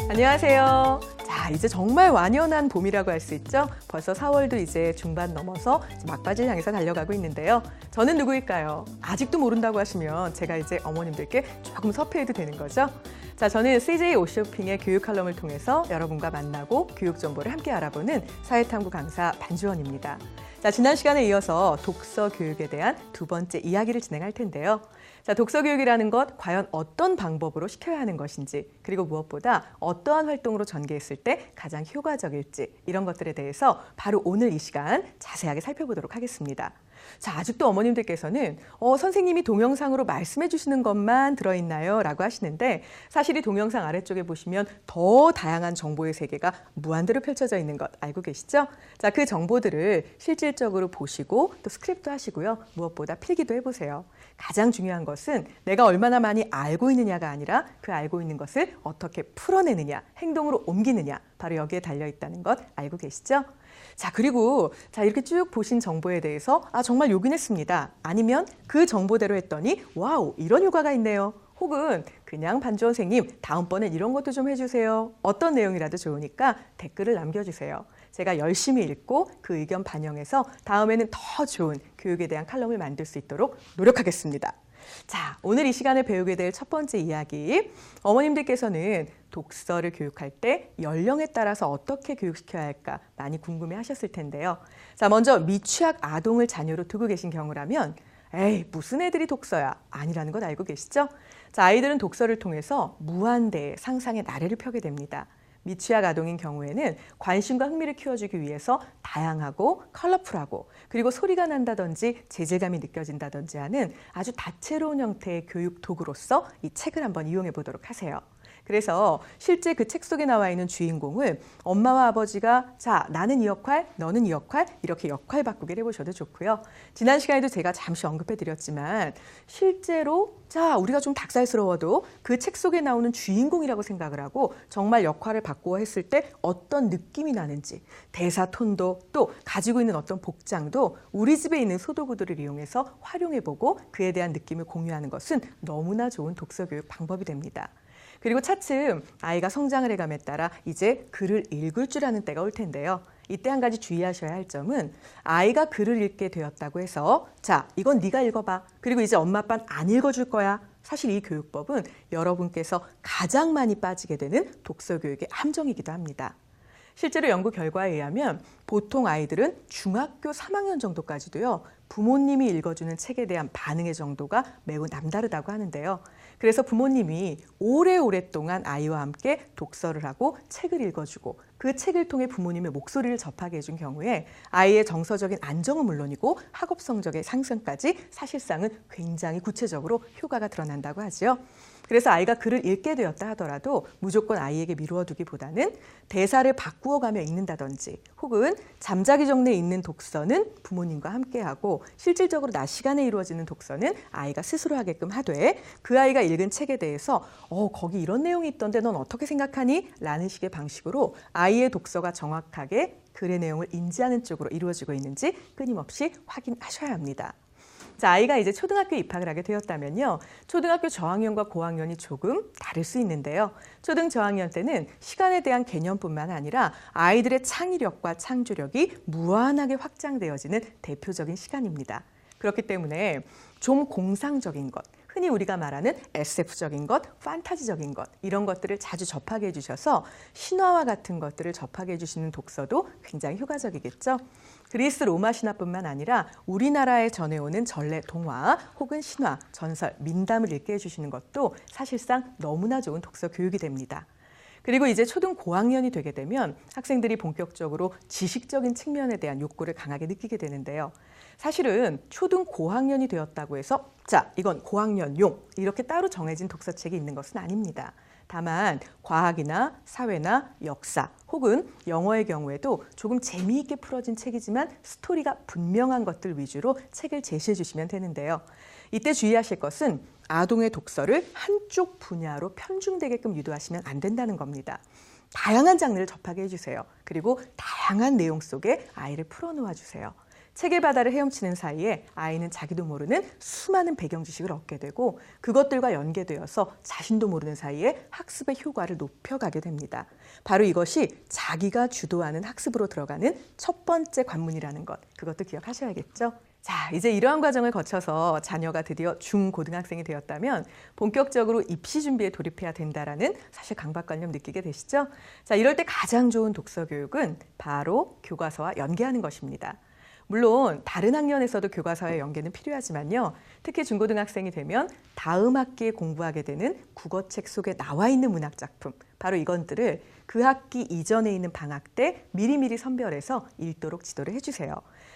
안녕하세요. 자, 이제 정말 완연한 봄이라고 할 수 있죠? 벌써 4월도 이제 중반 넘어서 막바지를 향해서 달려가고 있는데요. 저는 누구일까요? 아직도 모른다고 하시면 제가 이제 어머님들께 조금 섭외해도 되는 거죠? 자, 저는 CJ 옷쇼핑의 교육 칼럼을 통해서 여러분과 만나고 교육 정보를 함께 알아보는 사회탐구 강사 반주원입니다. 자, 지난 시간에 이어서 독서 교육에 대한 두 번째 이야기를 진행할 텐데요. 자, 독서 교육이라는 것 과연 어떤 방법으로 시켜야 하는 것인지, 그리고 무엇보다 어떠한 활동으로 전개했을 때 가장 효과적일지, 이런 것들에 대해서 바로 오늘 이 시간 자세하게 살펴보도록 하겠습니다. 자, 아직도 어머님들께서는 선생님이 동영상으로 말씀해 주시는 것만 들어있나요? 라고 하시는데, 사실 이 동영상 아래쪽에 보시면 더 다양한 정보의 세계가 무한대로 펼쳐져 있는 것 알고 계시죠? 자, 그 정보들을 실질적으로 보시고 또 스크립트 하시고요. 무엇보다 필기도 해보세요. 가장 중요한 것은 내가 얼마나 많이 알고 있느냐가 아니라 그 알고 있는 것을 어떻게 풀어내느냐, 행동으로 옮기느냐, 바로 여기에 달려있다는 것 알고 계시죠? 자, 그리고 이렇게 쭉 보신 정보에 대해서 정말 요긴했습니다. 아니면 그 정보대로 했더니 와우, 이런 효과가 있네요. 혹은 그냥 반주원 선생님, 다음번엔 이런 것도 좀 해주세요. 어떤 내용이라도 좋으니까 댓글을 남겨주세요. 제가 열심히 읽고 그 의견 반영해서 다음에는 더 좋은 교육에 대한 칼럼을 만들 수 있도록 노력하겠습니다. 자, 오늘 이 시간에 배우게 될 첫 번째 이야기, 어머님들께서는 독서를 교육할 때 연령에 따라서 어떻게 교육시켜야 할까 많이 궁금해 하셨을 텐데요. 자, 먼저 미취학 아동을 자녀로 두고 계신 경우라면 에이, 무슨 애들이 독서야? 아니라는 것 알고 계시죠? 자, 아이들은 독서를 통해서 무한대의 상상의 나래를 펴게 됩니다. 미취학 아동인 경우에는 관심과 흥미를 키워주기 위해서 다양하고 컬러풀하고 그리고 소리가 난다든지 재질감이 느껴진다든지 하는 아주 다채로운 형태의 교육 도구로서 이 책을 한번 이용해 보도록 하세요. 그래서 실제 그 책 속에 나와 있는 주인공을 엄마와 아버지가 자, 나는 이 역할, 너는 이 역할, 이렇게 역할 바꾸기를 해보셔도 좋고요. 지난 시간에도 제가 잠시 언급해 드렸지만 실제로 자, 우리가 좀 닭살스러워도 그 책 속에 나오는 주인공이라고 생각을 하고 정말 역할을 바꾸어 했을 때 어떤 느낌이 나는지, 대사 톤도 또 가지고 있는 어떤 복장도 우리 집에 있는 소도구들을 이용해서 활용해보고 그에 대한 느낌을 공유하는 것은 너무나 좋은 독서 교육 방법이 됩니다. 그리고 차츰 아이가 성장을 해감에 따라 이제 글을 읽을 줄 아는 때가 올 텐데요. 이때 한 가지 주의하셔야 할 점은 아이가 글을 읽게 되었다고 해서 자, 이건 네가 읽어봐. 그리고 이제 엄마 아빠는 안 읽어줄 거야. 사실 이 교육법은 여러분께서 가장 많이 빠지게 되는 독서 교육의 함정이기도 합니다. 실제로 연구 결과에 의하면 보통 아이들은 중학교 3학년 정도까지도요, 부모님이 읽어주는 책에 대한 반응의 정도가 매우 남다르다고 하는데요. 그래서 부모님이 오랫동안 아이와 함께 독서를 하고 책을 읽어주고 그 책을 통해 부모님의 목소리를 접하게 해준 경우에 아이의 정서적인 안정은 물론이고 학업 성적의 상승까지 사실상은 굉장히 구체적으로 효과가 드러난다고 하죠. 그래서 아이가 글을 읽게 되었다 하더라도 무조건 아이에게 미루어 두기보다는 대사를 바꾸어가며 읽는다든지 혹은 잠자기 전에 읽는 독서는 부모님과 함께하고 실질적으로 낮 시간에 이루어지는 독서는 아이가 스스로 하게끔 하되 그 아이가 읽은 책에 대해서 거기 이런 내용이 있던데 넌 어떻게 생각하니? 라는 식의 방식으로 아이의 독서가 정확하게 글의 내용을 인지하는 쪽으로 이루어지고 있는지 끊임없이 확인하셔야 합니다. 자, 아이가 이제 초등학교에 입학을 하게 되었다면요. 초등학교 저학년과 고학년이 조금 다를 수 있는데요. 초등 저학년 때는 시간에 대한 개념뿐만 아니라 아이들의 창의력과 창조력이 무한하게 확장되어지는 대표적인 시간입니다. 그렇기 때문에 좀 공상적인 것, 흔히 우리가 말하는 SF적인 것, 판타지적인 것, 이런 것들을 자주 접하게 해주셔서 신화와 같은 것들을 접하게 해주시는 독서도 굉장히 효과적이겠죠. 그리스 로마 신화뿐만 아니라 우리나라에 전해오는 전래 동화 혹은 신화, 전설, 민담을 읽게 해주시는 것도 사실상 너무나 좋은 독서 교육이 됩니다. 그리고 이제 초등 고학년이 되게 되면 학생들이 본격적으로 지식적인 측면에 대한 욕구를 강하게 느끼게 되는데요. 사실은 초등 고학년이 되었다고 해서 자, 이건 고학년용 이렇게 따로 정해진 독서책이 있는 것은 아닙니다. 다만 과학이나 사회나 역사 혹은 영어의 경우에도 조금 재미있게 풀어진 책이지만 스토리가 분명한 것들 위주로 책을 제시해 주시면 되는데요. 이때 주의하실 것은 아동의 독서를 한쪽 분야로 편중되게끔 유도하시면 안 된다는 겁니다. 다양한 장르를 접하게 해주세요. 그리고 다양한 내용 속에 아이를 풀어놓아 주세요. 책의 바다를 헤엄치는 사이에 아이는 자기도 모르는 수많은 배경 지식을 얻게 되고 그것들과 연계되어서 자신도 모르는 사이에 학습의 효과를 높여가게 됩니다. 바로 이것이 자기가 주도하는 학습으로 들어가는 첫 번째 관문이라는 것, 그것도 기억하셔야겠죠? 자, 이제 이러한 과정을 거쳐서 자녀가 드디어 중고등학생이 되었다면 본격적으로 입시 준비에 돌입해야 된다라는 사실 강박관념 느끼게 되시죠? 자, 이럴 때 가장 좋은 독서 교육은 바로 교과서와 연계하는 것입니다. 물론 다른 학년에서도 교과서의 연계는 필요하지만요. 특히 중고등학생이 되면 다음 학기에 공부하게 되는 국어책 속에 나와 있는 문학작품, 바로 이것들을 그 학기 이전에 있는 방학 때 미리미리 선별해서 읽도록 지도를 해주세요.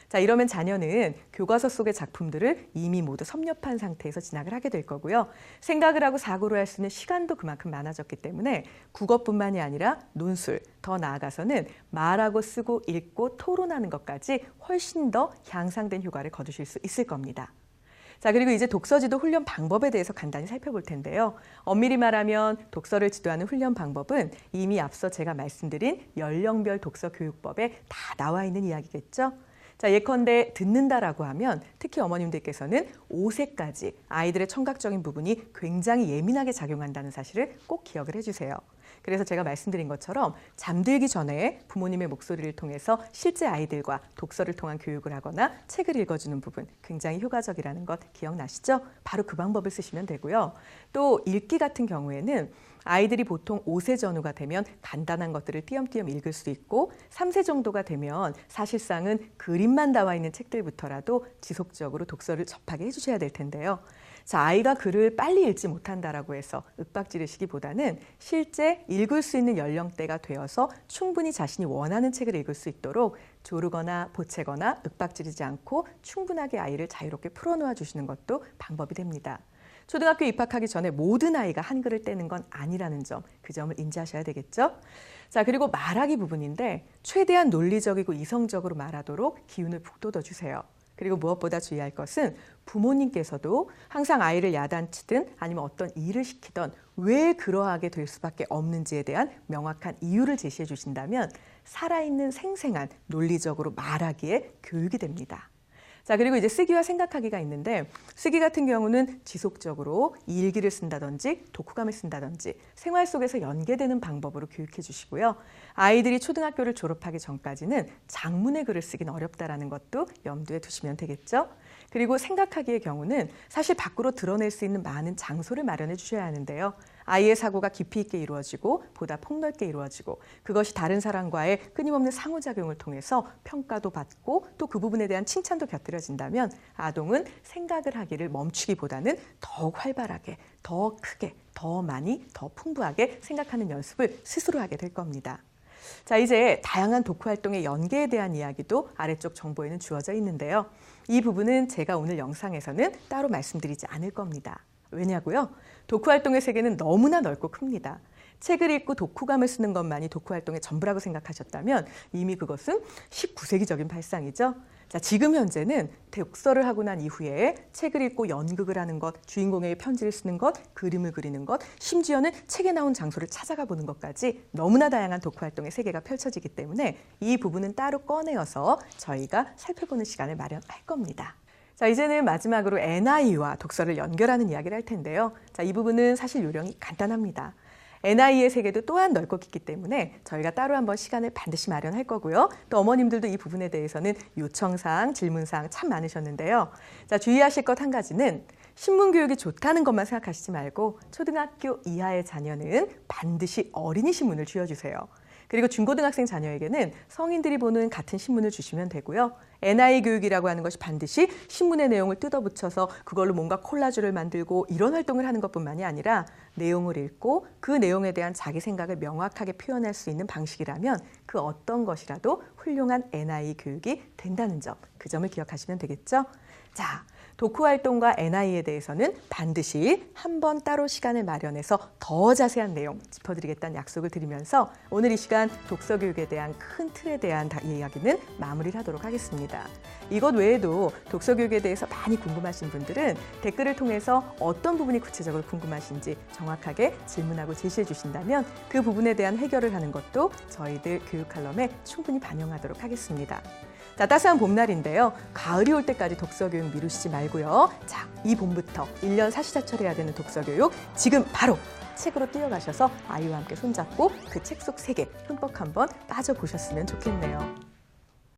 자, 이러면 자녀는 교과서 속의 작품들을 이미 모두 섭렵한 상태에서 진학을 하게 될 거고요. 생각을 하고 사고를 할 수 있는 시간도 그만큼 많아졌기 때문에 국어뿐만이 아니라 논술, 더 나아가서는 말하고 쓰고 읽고 토론하는 것까지 훨씬 더 향상된 효과를 거두실 수 있을 겁니다. 자, 그리고 이제 독서지도 훈련 방법에 대해서 간단히 살펴볼 텐데요. 엄밀히 말하면 독서를 지도하는 훈련 방법은 이미 앞서 제가 말씀드린 연령별 독서 교육법에 다 나와 있는 이야기겠죠. 자, 예컨대 듣는다라고 하면 특히 어머님들께서는 5세까지 아이들의 청각적인 부분이 굉장히 예민하게 작용한다는 사실을 꼭 기억을 해주세요. 그래서 제가 말씀드린 것처럼 잠들기 전에 부모님의 목소리를 통해서 실제 아이들과 독서를 통한 교육을 하거나 책을 읽어주는 부분 굉장히 효과적이라는 것 기억나시죠? 바로 그 방법을 쓰시면 되고요. 또 읽기 같은 경우에는 아이들이 보통 5세 전후가 되면 간단한 것들을 띄엄띄엄 읽을 수 있고 3세 정도가 되면 사실상은 그림만 나와 있는 책들부터라도 지속적으로 독서를 접하게 해주셔야 될 텐데요. 자, 아이가 글을 빨리 읽지 못한다라고 해서 윽박 지르시기보다는 실제 읽을 수 있는 연령대가 되어서 충분히 자신이 원하는 책을 읽을 수 있도록 조르거나 보채거나 윽박 지르지 않고 충분하게 아이를 자유롭게 풀어놓아 주시는 것도 방법이 됩니다. 초등학교 입학하기 전에 모든 아이가 한글을 떼는 건 아니라는 점, 그 점을 인지하셔야 되겠죠? 자, 그리고 말하기 부분인데 최대한 논리적이고 이성적으로 말하도록 기운을 북돋워 주세요. 그리고 무엇보다 주의할 것은 부모님께서도 항상 아이를 야단치든 아니면 어떤 일을 시키던 왜 그러하게 될 수밖에 없는지에 대한 명확한 이유를 제시해 주신다면 살아있는 생생한 논리적으로 말하기에 교육이 됩니다. 자, 그리고 이제 쓰기와 생각하기가 있는데 쓰기 같은 경우는 지속적으로 일기를 쓴다든지 독후감을 쓴다든지 생활 속에서 연계되는 방법으로 교육해 주시고요. 아이들이 초등학교를 졸업하기 전까지는 장문의 글을 쓰기는 어렵다라는 것도 염두에 두시면 되겠죠. 그리고 생각하기의 경우는 사실 밖으로 드러낼 수 있는 많은 장소를 마련해 주셔야 하는데요. 아이의 사고가 깊이 있게 이루어지고 보다 폭넓게 이루어지고 그것이 다른 사람과의 끊임없는 상호작용을 통해서 평가도 받고 또 그 부분에 대한 칭찬도 곁들여진다면 아동은 생각을 하기를 멈추기보다는 더욱 활발하게, 더 크게, 더 많이, 더 풍부하게 생각하는 연습을 스스로 하게 될 겁니다. 자, 이제 다양한 독후 활동의 연계에 대한 이야기도 아래쪽 정보에는 주어져 있는데요. 이 부분은 제가 오늘 영상에서는 따로 말씀드리지 않을 겁니다. 왜냐고요? 독후 활동의 세계는 너무나 넓고 큽니다. 책을 읽고 독후감을 쓰는 것만이 독후 활동의 전부라고 생각하셨다면 이미 그것은 19세기적인 발상이죠. 자, 지금 현재는 독서를 하고 난 이후에 책을 읽고 연극을 하는 것, 주인공에게 편지를 쓰는 것, 그림을 그리는 것, 심지어는 책에 나온 장소를 찾아가 보는 것까지 너무나 다양한 독후 활동의 세계가 펼쳐지기 때문에 이 부분은 따로 꺼내어서 저희가 살펴보는 시간을 마련할 겁니다. 자, 이제는 마지막으로 NI와 독서를 연결하는 이야기를 할 텐데요. 자, 이 부분은 사실 요령이 간단합니다. NI의 세계도 또한 넓고 깊기 때문에 저희가 따로 한번 시간을 반드시 마련할 거고요. 또 어머님들도 이 부분에 대해서는 요청사항, 질문사항 참 많으셨는데요. 자, 주의하실 것 한 가지는 신문 교육이 좋다는 것만 생각하시지 말고 초등학교 이하의 자녀는 반드시 어린이 신문을 쥐어주세요. 그리고 중고등학생 자녀에게는 성인들이 보는 같은 신문을 주시면 되고요. NI 교육이라고 하는 것이 반드시 신문의 내용을 뜯어붙여서 그걸로 뭔가 콜라주를 만들고 이런 활동을 하는 것뿐만이 아니라 내용을 읽고 그 내용에 대한 자기 생각을 명확하게 표현할 수 있는 방식이라면 그 어떤 것이라도 훌륭한 NI 교육이 된다는 점, 그 점을 기억하시면 되겠죠? 자, 독후 활동과 NI에 대해서는 반드시 한 번 따로 시간을 마련해서 더 자세한 내용 짚어드리겠다는 약속을 드리면서 오늘 이 시간 독서 교육에 대한 큰 틀에 대한 이야기는 마무리를 하도록 하겠습니다. 이것 외에도 독서 교육에 대해서 많이 궁금하신 분들은 댓글을 통해서 어떤 부분이 구체적으로 궁금하신지 정확하게 질문하고 제시해 주신다면 그 부분에 대한 해결을 하는 것도 저희들 교육 칼럼에 충분히 반영하도록 하겠습니다. 자, 따스한 봄날인데요. 가을이 올 때까지 독서교육 미루시지 말고요. 자, 이 봄부터 1년 사시사철해야 되는 독서교육 지금 바로 책으로 뛰어가셔서 아이와 함께 손잡고 그 책 속 세계 흠뻑 한번 빠져보셨으면 좋겠네요.